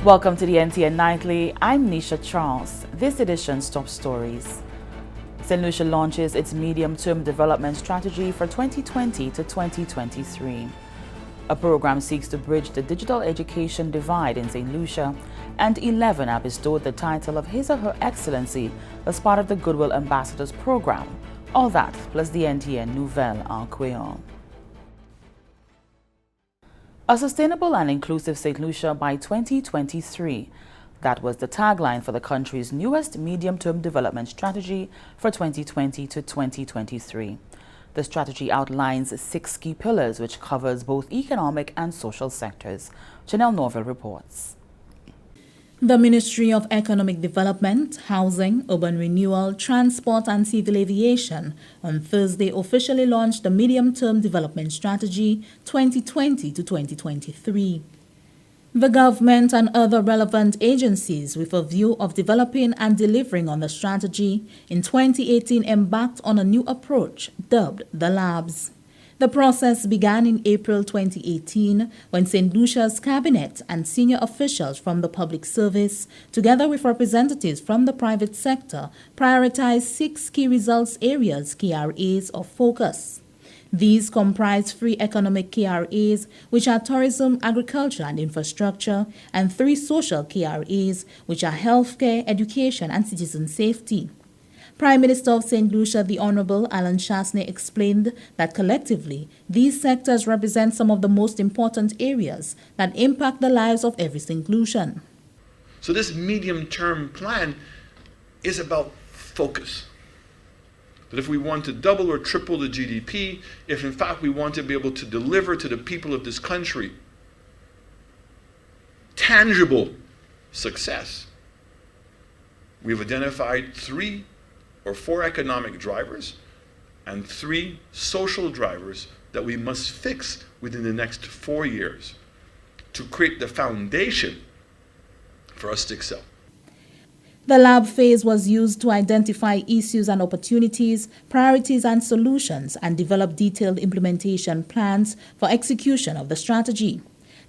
Welcome to the NTN Nightly. I'm Nisha Charles. This edition's top stories. Saint Lucia launches its medium-term development strategy for 2020 to 2023. A program seeks to bridge the digital education divide in Saint Lucia, and 11 are bestowed the title of His or Her Excellency as part of the Goodwill Ambassadors program. All that plus the NTN Nouvelle en Creole. A sustainable and inclusive Saint Lucia by 2023. That was the tagline for the country's newest medium-term development strategy for 2020 to 2023. The strategy outlines 6 key pillars which covers both economic and social sectors. Janelle Norville reports. The Ministry of Economic Development, Housing, Urban Renewal, Transport and Civil Aviation on Thursday officially launched the Medium-Term Development Strategy 2020 to 2023. The government and other relevant agencies with a view of developing and delivering on the strategy in 2018 embarked on a new approach dubbed the Labs. The process began in April 2018 when Saint Lucia's cabinet and senior officials from the public service, together with representatives from the private sector, prioritized 6 key results areas KRAs of focus. These comprise 3 economic KRAs, which are tourism, agriculture and infrastructure, and 3 social KRAs, which are healthcare, education and citizen safety. Prime Minister of Saint Lucia, the Honorable Alan Chasney, explained that collectively, these sectors represent some of the most important areas that impact the lives of every Saint Lucian. So this medium-term plan is about focus. That if we want to double or triple the GDP, if in fact we want to be able to deliver to the people of this country tangible success, we've identified 3 or 4 economic drivers and 3 social drivers that we must fix within the next 4 years to create the foundation for us to excel. The lab phase was used to identify issues and opportunities, priorities and solutions, and develop detailed implementation plans for execution of the strategy.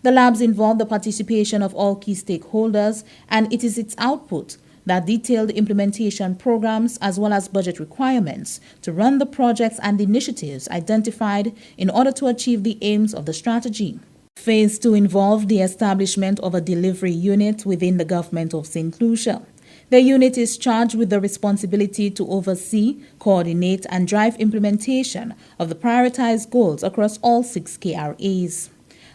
The labs involve the participation of all key stakeholders, and it is its output that detailed implementation programs as well as budget requirements to run the projects and initiatives identified in order to achieve the aims of the strategy. Phase 2 involved the establishment of a delivery unit within the government of Saint Lucia. The unit is charged with the responsibility to oversee, coordinate, and drive implementation of the prioritized goals across all 6 KRAs.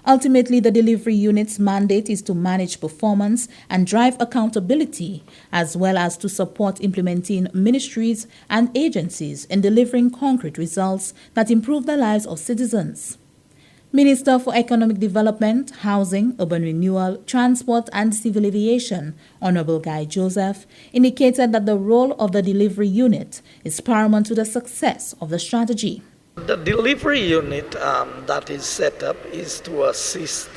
Ultimately, the delivery unit's mandate is to manage performance and drive accountability, as well as to support implementing ministries and agencies in delivering concrete results that improve the lives of citizens. Minister for Economic Development, Housing, Urban Renewal, Transport and Civil Aviation, Honorable Guy Joseph, indicated that the role of the delivery unit is paramount to the success of the strategy. The delivery unit that is set up is to assist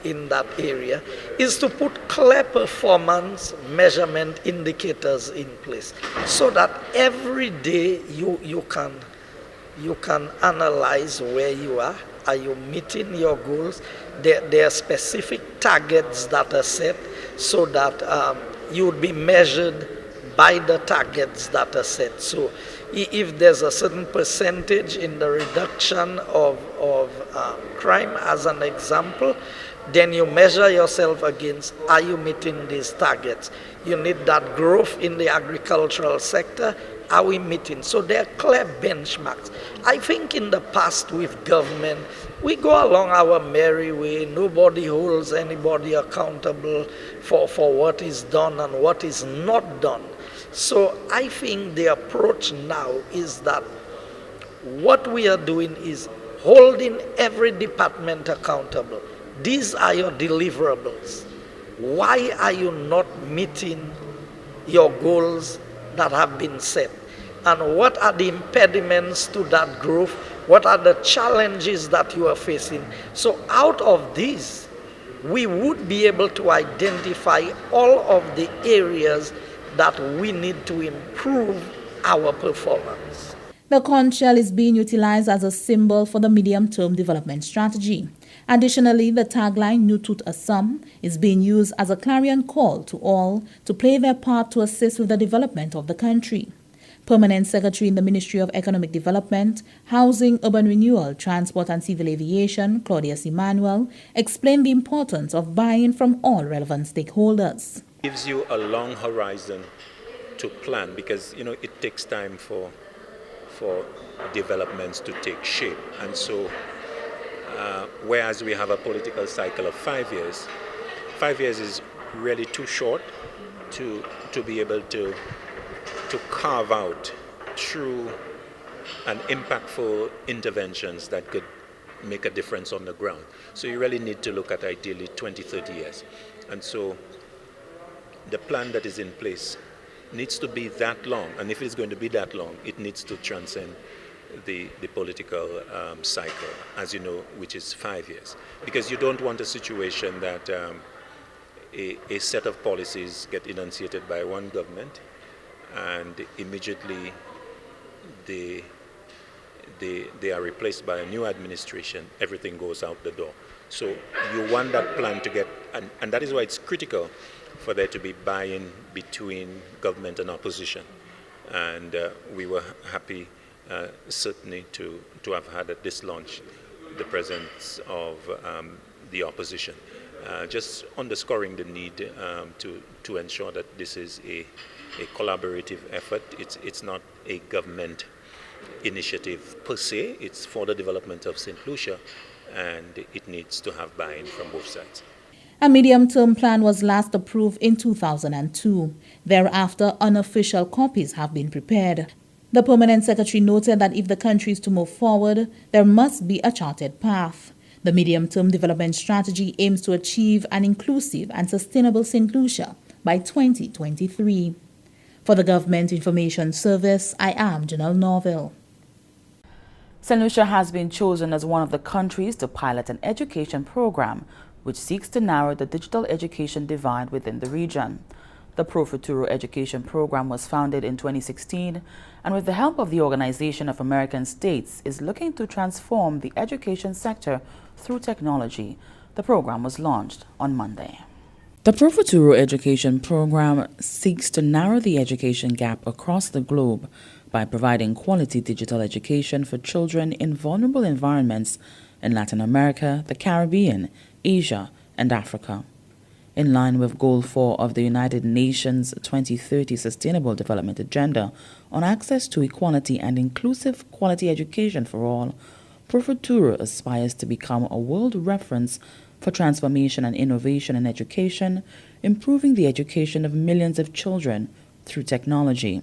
in that area, is to put clear performance measurement indicators in place so that every day you can analyze where you are. Are you meeting your goals? There are specific targets that are set so that you would be measured by the targets that are set. So if there's a certain percentage in the reduction of crime, as an example, then you measure yourself against, are you meeting these targets? You need that growth in the agricultural sector. Are we meeting? So there are clear benchmarks. I think in the past with government, we go along our merry way. Nobody holds anybody accountable for what is done and what is not done. So I think the approach now is that what we are doing is holding every department accountable. These are your deliverables. Why are you not meeting your goals that have been set? And what are the impediments to that growth? What are the challenges that you are facing? So out of these, we would be able to identify all of the areas that we need to improve our performance. The conch shell is being utilized as a symbol for the medium-term development strategy. Additionally, the tagline "Nutut Assam" is being used as a clarion call to all to play their part to assist with the development of the country. Permanent Secretary in the Ministry of Economic Development, Housing, Urban Renewal, Transport and Civil Aviation, Claudius Emmanuel, explained the importance of buy-in from all relevant stakeholders. It gives you a long horizon to plan because, it takes time for developments to take shape. And so, whereas we have a political cycle of 5 years, 5 years is really too short to be able to carve out true and impactful interventions that could make a difference on the ground. So you really need to look at ideally 20, 30 years. And so the plan that is in place needs to be that long. And if it's going to be that long, it needs to transcend the political cycle, as you know, which is 5 years. Because you don't want a situation that a set of policies get enunciated by one government and immediately they are replaced by a new administration, everything goes out the door. So you want that plan to get, and that is why it's critical for there to be buy-in between government and opposition. And we were happy certainly to have had at this launch the presence of the opposition. Just underscoring the need to ensure that this is a collaborative effort. It's not a government initiative per se. It's for the development of Saint Lucia, and it needs to have buy-in from both sides. A medium-term plan was last approved in 2002. Thereafter, unofficial copies have been prepared. The Permanent Secretary noted that if the country is to move forward, there must be a charted path. The medium-term development strategy aims to achieve an inclusive and sustainable Saint Lucia by 2023. For the Government Information Service, I am Janelle Norville. Saint Lucia has been chosen as one of the countries to pilot an education program which seeks to narrow the digital education divide within the region. The Pro Futuro education program was founded in 2016 and with the help of the Organization of American States is looking to transform the education sector through technology. The program was launched on Monday. The Pro Futuro education program seeks to narrow the education gap across the globe by providing quality digital education for children in vulnerable environments in Latin America, the Caribbean, Asia, and Africa. In line with Goal 4 of the United Nations 2030 Sustainable Development Agenda on access to equality and inclusive quality education for all, Pro Futuro aspires to become a world reference for transformation and innovation in education, improving the education of millions of children through technology.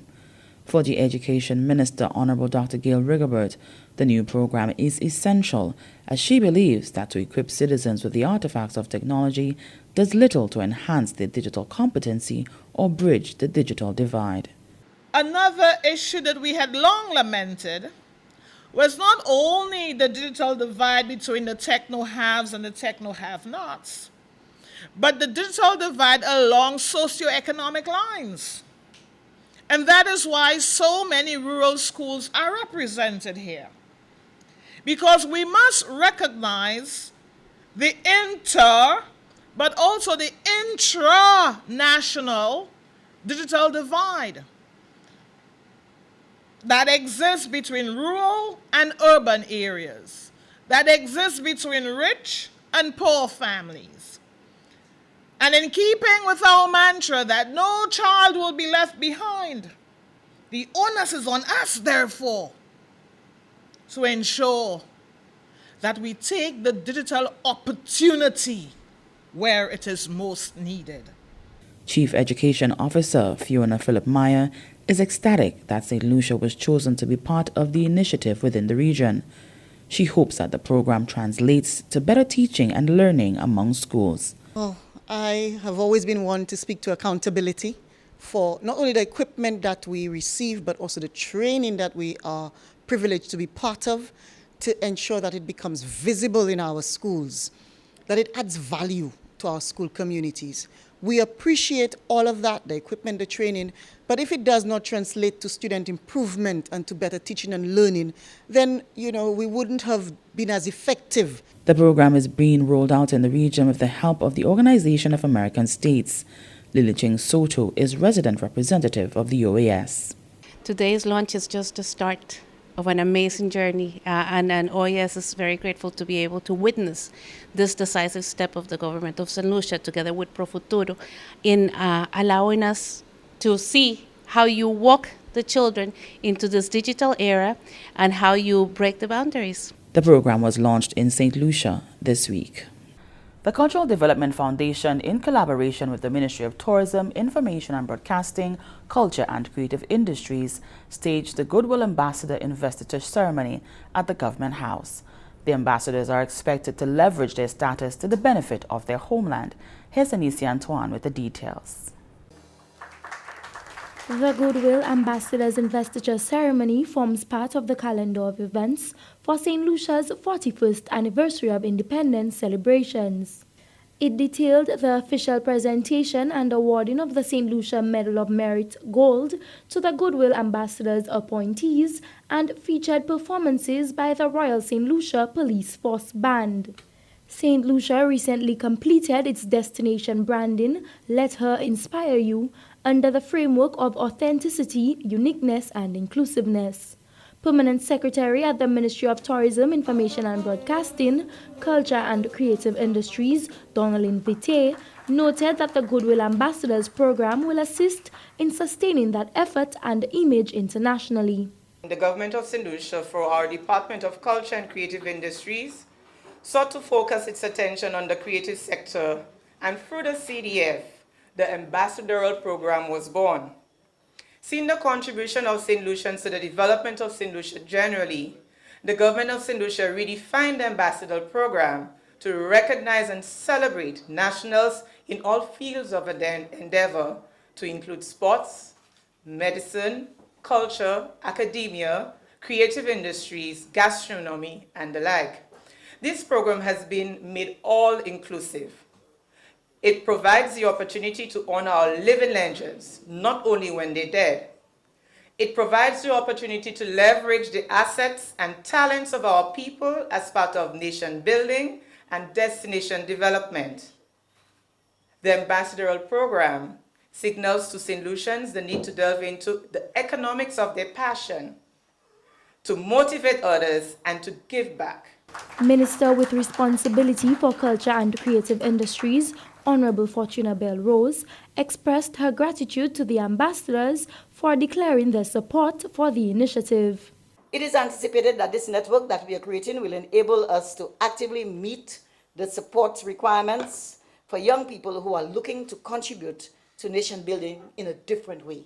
For the Education Minister, Honorable Dr. Gail Rigobert, the new program is essential as she believes that to equip citizens with the artifacts of technology does little to enhance their digital competency or bridge the digital divide. Another issue that we had long lamented was not only the digital divide between the techno-haves and the techno-have-nots, but the digital divide along socioeconomic lines. And that is why so many rural schools are represented here. Because we must recognize the but also the intra-national digital divide that exists between rural and urban areas, that exists between rich and poor families. And in keeping with our mantra that no child will be left behind, the onus is on us, therefore, to ensure that we take the digital opportunity where it is most needed. Chief Education Officer Fiona Philip Meyer is ecstatic that St. Lucia was chosen to be part of the initiative within the region. She hopes that the program translates to better teaching and learning among schools. Oh, I have always been one to speak to accountability for not only the equipment that we receive, but also the training that we are privileged to be part of, to ensure that it becomes visible in our schools, that it adds value to our school communities. We appreciate all of that, the equipment, the training, but if it does not translate to student improvement and to better teaching and learning, then, we wouldn't have been as effective. The program is being rolled out in the region with the help of the Organization of American States. Lily Ching Soto is resident representative of the OAS. Today's launch is just the start of an amazing journey, and OAS is very grateful to be able to witness this decisive step of the government of Saint Lucia together with Pro Futuro in allowing us to see how you walk the children into this digital era and how you break the boundaries. The program was launched in Saint Lucia this week. The Cultural Development Foundation, in collaboration with the Ministry of Tourism, Information and Broadcasting, Culture and Creative Industries, staged the Goodwill Ambassador Investiture Ceremony at the Government House. The ambassadors are expected to leverage their status to the benefit of their homeland. Here's Anisia Antoine with the details. The Goodwill Ambassadors Investiture Ceremony forms part of the calendar of events for St. Lucia's 41st Anniversary of Independence celebrations. It detailed the official presentation and awarding of the St. Lucia Medal of Merit Gold to the Goodwill Ambassadors appointees and featured performances by the Royal St. Lucia Police Force Band. St. Lucia recently completed its destination branding, Let Her Inspire You, under the framework of authenticity, uniqueness, and inclusiveness. Permanent Secretary at the Ministry of Tourism, Information and Broadcasting, Culture and Creative Industries, Donalyn Vite, noted that the Goodwill Ambassadors program will assist in sustaining that effort and image internationally. The government of St. Lucia, for our Department of Culture and Creative Industries, sought to focus its attention on the creative sector, and through the CDF, the ambassadorial program was born. Seeing the contribution of St. Lucians to the development of St. Lucia generally, the government of St. Lucia redefined the ambassadorial program to recognize and celebrate nationals in all fields of endeavor, to include sports, medicine, culture, academia, creative industries, gastronomy, and the like. This program has been made all-inclusive. It provides the opportunity to honor our living legends, not only when they're dead. It provides the opportunity to leverage the assets and talents of our people as part of nation building and destination development. The ambassadorial program signals to St. Lucians the need to delve into the economics of their passion, to motivate others, and to give back. Minister with responsibility for culture and creative industries, Honorable Fortuna Bell Rose, expressed her gratitude to the ambassadors for declaring their support for the initiative. It is anticipated that this network that we are creating will enable us to actively meet the support requirements for young people who are looking to contribute to nation building in a different way.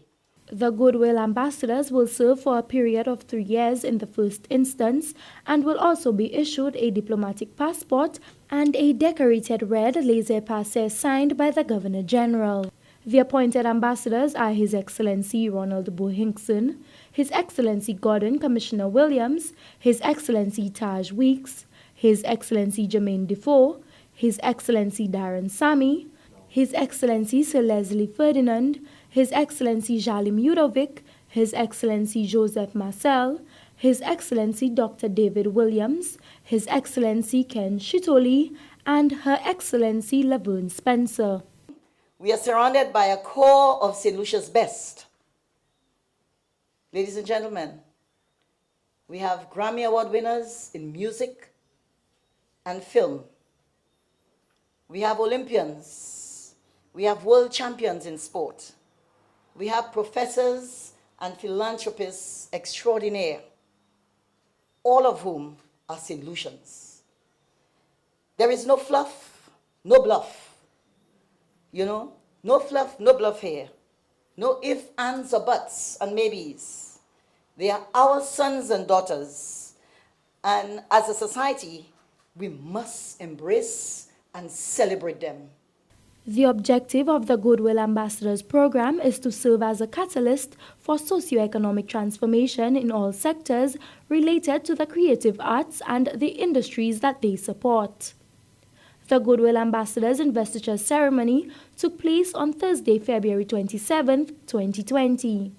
The Goodwill Ambassadors will serve for a period of 3 years in the first instance and will also be issued a diplomatic passport and a decorated red laissez-passer signed by the Governor General. The appointed ambassadors are His Excellency Ronald Bohinkson, His Excellency Gordon Commissioner Williams, His Excellency Taj Weeks, His Excellency Jermaine Defoe, His Excellency Darren Sami, His Excellency Sir Leslie Ferdinand, His Excellency Jalim Yudovic, His Excellency Joseph Marcel, His Excellency Dr. David Williams, His Excellency Ken Shitoli, and Her Excellency Laverne Spencer. We are surrounded by a core of St. Lucia's best. Ladies and gentlemen, we have Grammy Award winners in music and film. We have Olympians. We have world champions in sport. We have professors and philanthropists extraordinaire, all of whom are St. Lucians. There is no fluff, no bluff. No fluff, no bluff here. No ifs, ands, or buts, and maybes. They are our sons and daughters. And as a society, we must embrace and celebrate them. The objective of the Goodwill Ambassadors program is to serve as a catalyst for socio-economic transformation in all sectors related to the creative arts and the industries that they support. The Goodwill Ambassadors investiture ceremony took place on Thursday, February 27, 2020.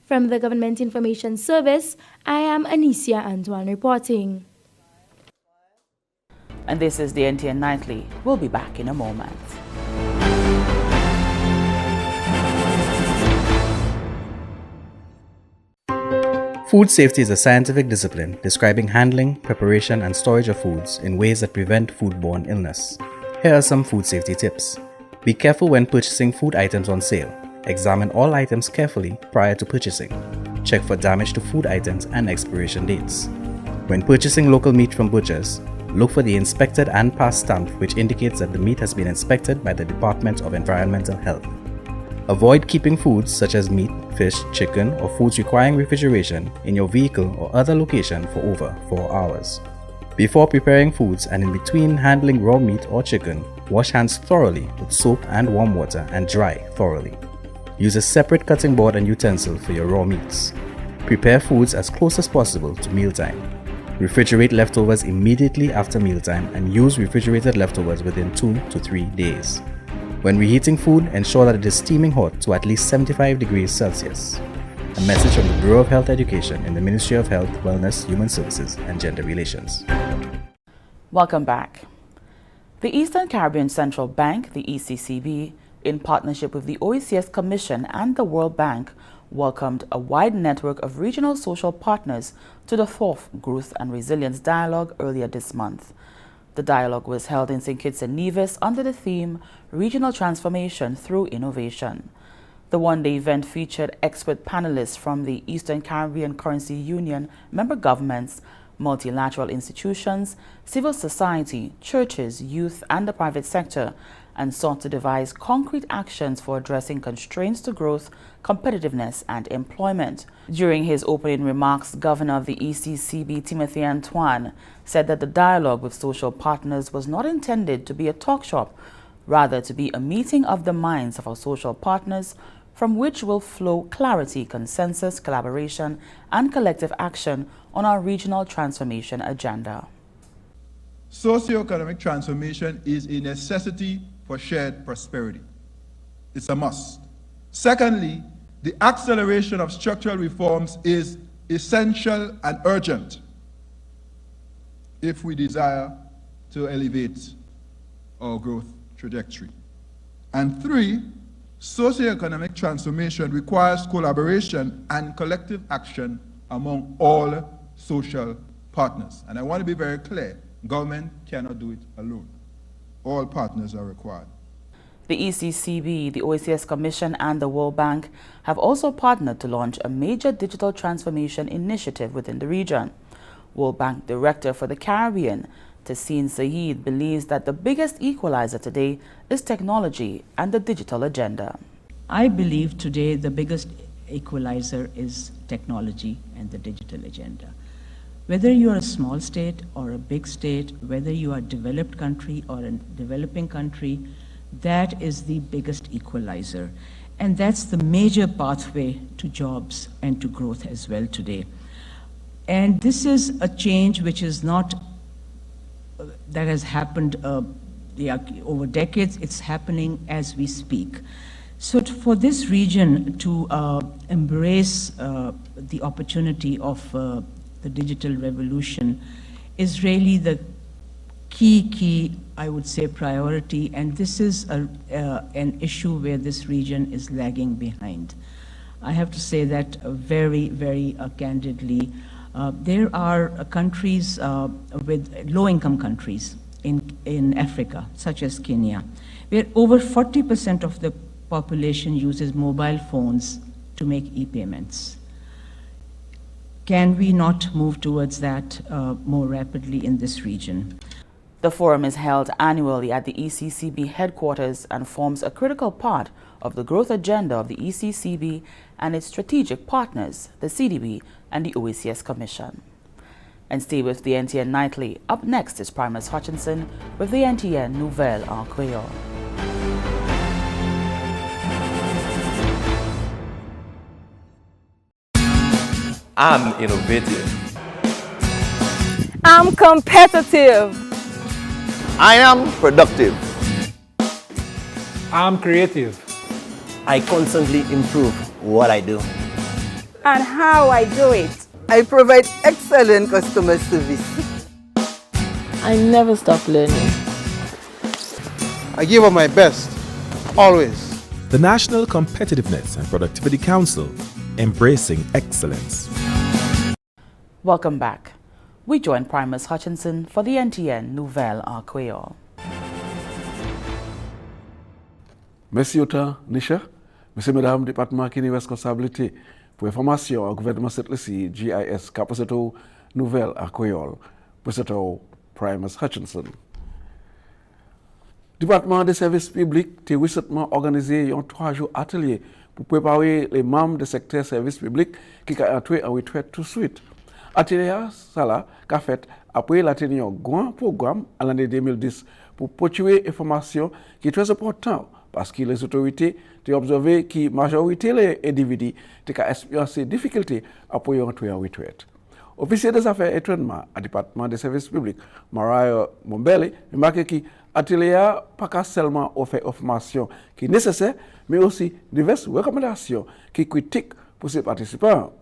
From the Government Information Service, I am Anicia Antoine reporting. And this is the NTN Nightly. We'll be back in a moment. Food safety is a scientific discipline describing handling, preparation, and storage of foods in ways that prevent foodborne illness. Here are some food safety tips. Be careful when purchasing food items on sale. Examine all items carefully prior to purchasing. Check for damage to food items and expiration dates. When purchasing local meat from butchers, look for the inspected and passed stamp which indicates that the meat has been inspected by the Department of Environmental Health. Avoid keeping foods such as meat, fish, chicken, or foods requiring refrigeration in your vehicle or other location for over 4 hours. Before preparing foods and in between handling raw meat or chicken, wash hands thoroughly with soap and warm water and dry thoroughly. Use a separate cutting board and utensil for your raw meats. Prepare foods as close as possible to mealtime. Refrigerate leftovers immediately after mealtime and use refrigerated leftovers within 2 to 3 days. When reheating food, ensure that it is steaming hot to at least 75 degrees Celsius. A message from the Bureau of Health Education in the Ministry of Health, Wellness, Human Services and Gender Relations. Welcome back. The Eastern Caribbean Central Bank, the ECCB, in partnership with the OECS Commission and the World Bank, welcomed a wide network of regional social partners to the 4th Growth and Resilience Dialogue earlier this month. The dialogue was held in St. Kitts and Nevis under the theme Regional Transformation Through Innovation. The one-day event featured expert panelists from the Eastern Caribbean Currency Union, member governments, multilateral institutions, civil society, churches, youth, and the private sector, and sought to devise concrete actions for addressing constraints to growth, competitiveness, and employment. During his opening remarks, Governor of the ECCB, Timothy Antoine, said that the dialogue with social partners was not intended to be a talk shop, rather to be a meeting of the minds of our social partners, from which will flow clarity, consensus, collaboration, and collective action on our regional transformation agenda. Socioeconomic transformation is a necessity for shared prosperity. It's a must. Secondly, the acceleration of structural reforms is essential and urgent if we desire to elevate our growth trajectory. And three, socioeconomic transformation requires collaboration and collective action among all social partners. And I want to be very clear, government cannot do it alone. All partners are required. The ECCB, the OECS Commission, and the World Bank have also partnered to launch a major digital transformation initiative within the region. World Bank Director for the Caribbean, Tessin Saeed, believes that the biggest equalizer today is technology and the digital agenda. I believe today the biggest equalizer is technology and the digital agenda. Whether you are a small state or a big state, whether you are a developed country or a developing country, that is the biggest equalizer. And that's the major pathway to jobs and to growth as well today. And this is a change which is not, that has happened over decades, it's happening as we speak. So for this region to embrace the opportunity of the digital revolution is really the key, I would say, priority, and this is an issue where this region is lagging behind. I have to say that very, very candidly. There are countries with low-income countries in Africa, such as Kenya, where over 40% of the population uses mobile phones to make e-payments. Can we not move towards that more rapidly in this region? The forum is held annually at the ECCB headquarters and forms a critical part of the growth agenda of the ECCB and its strategic partners, the CDB and the OECS Commission. And stay with the NTN Nightly. Up next is Primus Hutchinson with the NTN Nouvelle en Creole. I'm innovative. I'm competitive. I am productive. I'm creative. I constantly improve what I do. And how I do it. I provide excellent customer service. I never stop learning. I give up my best, always. The National Competitiveness and Productivity Council, embracing excellence. Welcome back. We join Primus Hutchinson for the NTN Nouvelle en Creole. Merci autant, Nisha. Monsieur, Madame, département qui est responsabilité pour information au gouvernement Saint Lucia, GIS, capacité Nouvelle en Creole, pour cette Primus Hutchinson. Département des services publics a récemment organisé un 3 jours atelier pour préparer les membres du secteur services publics qui ont entré en retraite tout de suite. Atelier, ça là, qu'a fait après la tenue un grand programme à l'année 2010 pour poursuivre l'information qui est très important parce que les autorités ont observé que la majorité des individus ont experiencé des difficultés après entrer en retraite. Officier des affaires étrangères au département des services publics, Mariah Mombele, remarque que l'atelier n'a pas seulement offert information qui est nécessaire, mais aussi diverses recommandations qui critiquent pour ses participants.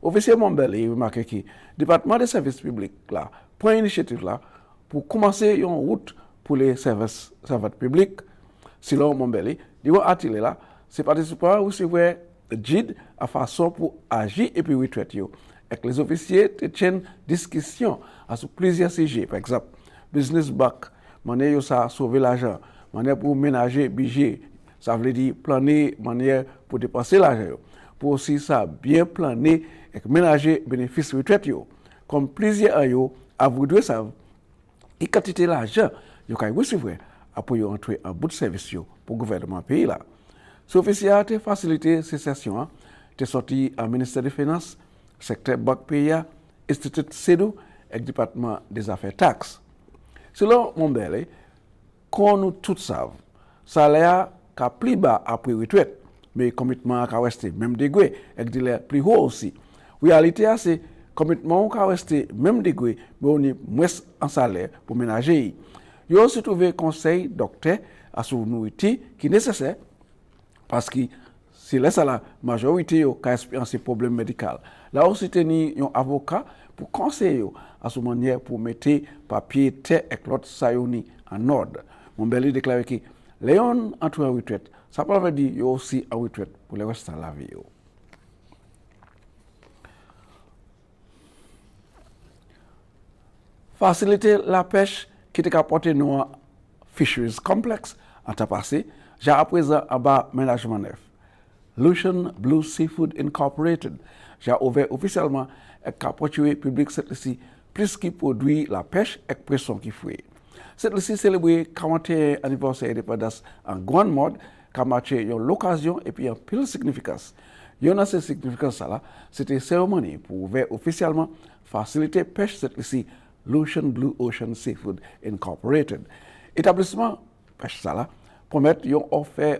Officier Mombele remarque que le département des services publics là, prend l'initiative là pour commencer une route pour les servants publics. Selon Mombele, durant l'atelier là, ses participants recevaient guide à façon pour agir et puis retraite. Et les officiers tiennent discussion sur plusieurs sujets. Par exemple, business back, manière de sauver l'argent, manière pour ménager budget, ça veut dire planer manière pour dépenser l'argent. Pour aussi ça bien planer et ménager bénéfices retraite. Comme plusieurs d'eux à voulu savoir, et quantité l'argent qu'ils ont recevoir après entrer en bout de service pour le gouvernement pays là. Ce officier a facilité ces sessions, est sorti au ministère des Finances, secteur banque pays, institut CEDO et département des affaires taxes. Selon Mombele, qu'on nous tous savons, salaire est plus bas après retraite, mais le commitment est resté même degré et est plus haut aussi. La réalité, c'est que le commitment est resté même degré, mais on est moins en salaire pour ménager. Il y a aussi trouvé conseil docteur à son nourriture qui est nécessaire parce que c'est la majorité qui a expérience problèmes médicaux. Là aussi, il y a un avocat pour conseiller à ce manière pour mettre papier, terre et l'autre sayoni en ordre. Mon bel déclaré que les gens entrent en retraite, ça peut dire qu'il y a aussi en retraite pour le reste de la vie. Faciliter la pêche qui est apportée dans fisheries complex en temps passé, j'ai à présent en bas ménagement neuf. Lucian Blue Seafood Incorporated, j'ai ouvert officiellement et capturé public cette ici, plus qui produit la pêche et pression qui fait. Cette ici célébré 41e anniversaire d'indépendance en grande mode, qui a marqué l'occasion et puis en pile significance. Il y a cette significance là, c'était une cérémonie pour ouvrir officiellement faciliter pêche cette ici. Lucian Blue Ocean Seafood Incorporated. Établissement pêche ça là promet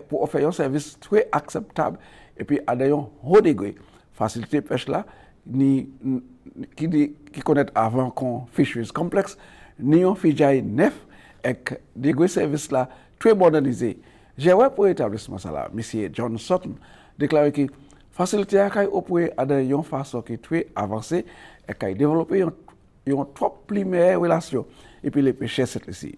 pour offrir un service très acceptable et puis à un haut degré. Faciliter pêche là qui connaît avant qu'on fisheries complexe ni un fijaille neuf et degré service là très modernisé. J'ai ouais pour établissement ça là, monsieur John Sutton déclaré que faciliter à opérer à une façon qui est très avancée et qui développer ils ont trois premières relations et puis les pêcheurs c'est ici.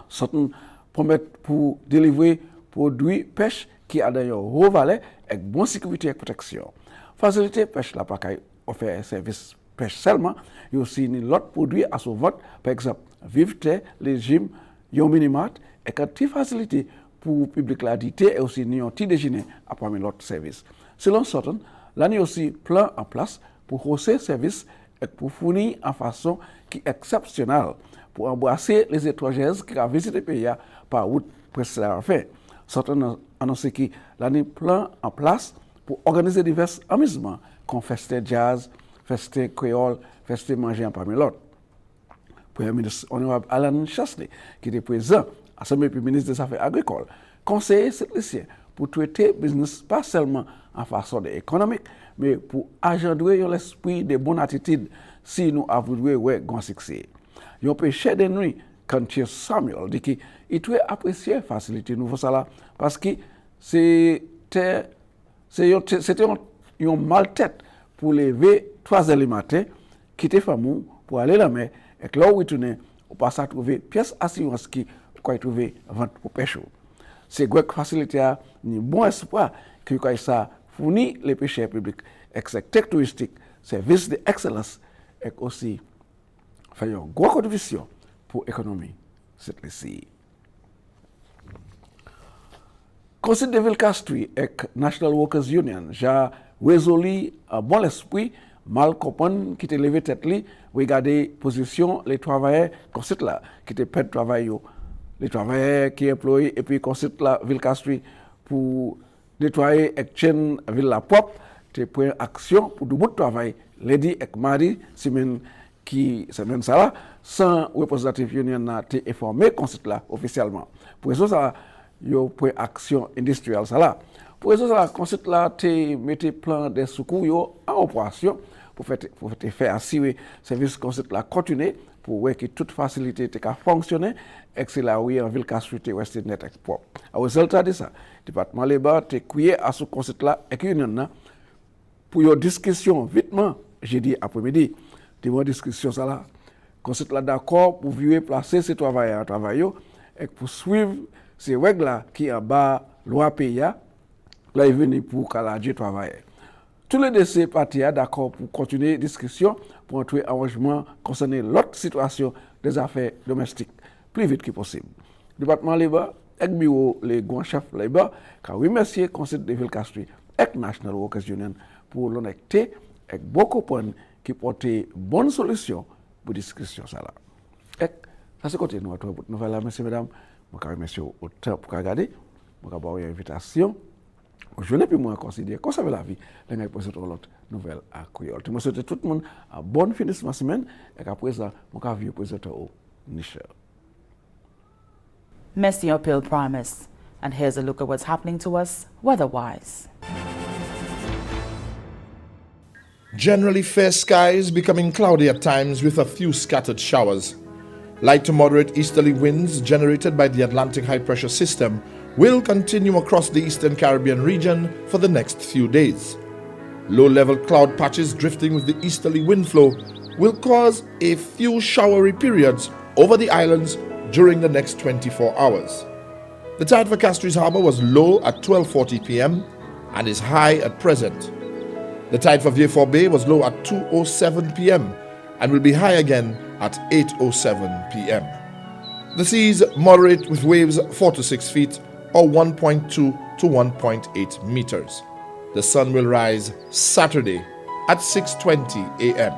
Certains promettent pour délivrer produits pêche qui a d'ailleurs haut valeur avec bonne sécurité et protection. Faciliter pêche là pas offert service pêche seulement, il y a aussi l'autre produit à son vote, par exemple vive terre, légumes, yon minimat et quand tu facilité pour le public la dité et aussi un petit déjeuner à parmi l'autre service. Selon certains, là il y a aussi plan en place pour hausser service et pour fournir en façon qui est exceptionnelle pour embrasser les étrangers qui ont visité le pays par route précédemment fait. Certains annoncent que l'année plan en place pour organiser divers amusements comme festin jazz, festin créole, festin manger parmi l'autre. Premier ministre honorable Alan Chasley, qui était présent à l'Assemblée du ministre des Affaires agricoles, conseiller Saint Lucia pour traiter business pas seulement en façon économique, mais pour engendrer l'esprit de bonne attitude si nous avons un succès. Un pêcheur de nuit Kantier Samuel dit qu'il doit apprécier facilité nouveau ça là parce que c'était un mal tête pour lever 3h du matin, quitter famille pour aller la mer et que là où il tourne, on passe à trouver pièce assurance qui quoi trouver vente pour pêcher. C'est quoi facilité a ni bon espoir que quoi ça fournit les pêcheurs publics avec secteur touristique, service d'excellence et aussi fait une grosse contribution pour l'économie cette ici. Conseil de ville Castries et National Workers Union j'ai résolu un bon esprit mal comprendre qui était levé tête li regarder position les travailleurs conseil là qui était perdre travail les travailleurs qui employés et puis conseil la ville Castries pour nettoyer et chaîne ville la propre te prendre action pour du bon travail lundi et mardi semaine qui semaine ça là sans représentatif union n'a été informé conseil là officiellement pour ça yo prend action industrielle ça là pour ça conseil là te mettre plan de secours yo en opération pour faire assurer service conseil là continuer pour que toute facilité te fonctionner et c'est là où en ville Castries Western Net Export. Au résultat de ça, département Lébar te crié à ce conseil là et union pour une discussion vitement jeudi après-midi. Une discussion ça là. Conseil là d'accord pour virer placer ces travailleurs et pour suivre ces règles là qui en bas loi pays là est venu pour calager travailleurs. Tous les deux ces parties d'accord pour continuer discussion pour trouver un arrangement concernant l'autre situation des affaires domestiques plus vite que possible. Département Lébar avec bureau les grands chefs Lébar car remercier conseil de ville Castries et National Workers Union pour l'honnêteté et beaucoup de points qui portent bonne solution pour discussion ça là. Et ça c'est côté nous pour nouvelle là messieurs mesdames, moi remercier au temps pour regarder, moi avoir une invitation. Je n'ai plus moins considérer qu'on savait la vie, les gars poser l'autre nouvelle à Creole. Je souhaite tout le monde un bon fin de semaine et qu'après ça, mon cas vieux présenter au Nichel. Merci Appeal Promise. And here's a look at what's happening to us weather-wise. Generally fair skies becoming cloudy at times with a few scattered showers. Light to moderate easterly winds generated by the Atlantic high pressure system will continue across the eastern Caribbean region for the next few days. Low-level cloud patches drifting with the easterly wind flow will cause a few showery periods over the islands during the next 24 hours. The tide for Castries Harbour was low at 12:40 p.m. and is high at present. The tide for Vieux-Fort Bay was low at 2:07 p.m. and will be high again at 8:07 p.m. The seas moderate with waves 4 to 6 feet or 1.2 to 1.8 meters. The sun will rise Saturday at 6:20 a.m.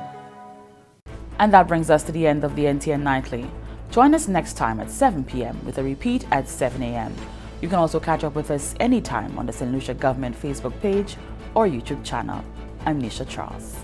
And that brings us to the end of the NTN Nightly. Join us next time at 7 p.m. with a repeat at 7 a.m. You can also catch up with us anytime on the Saint Lucia Government Facebook page or YouTube channel. I'm Nisha Charles.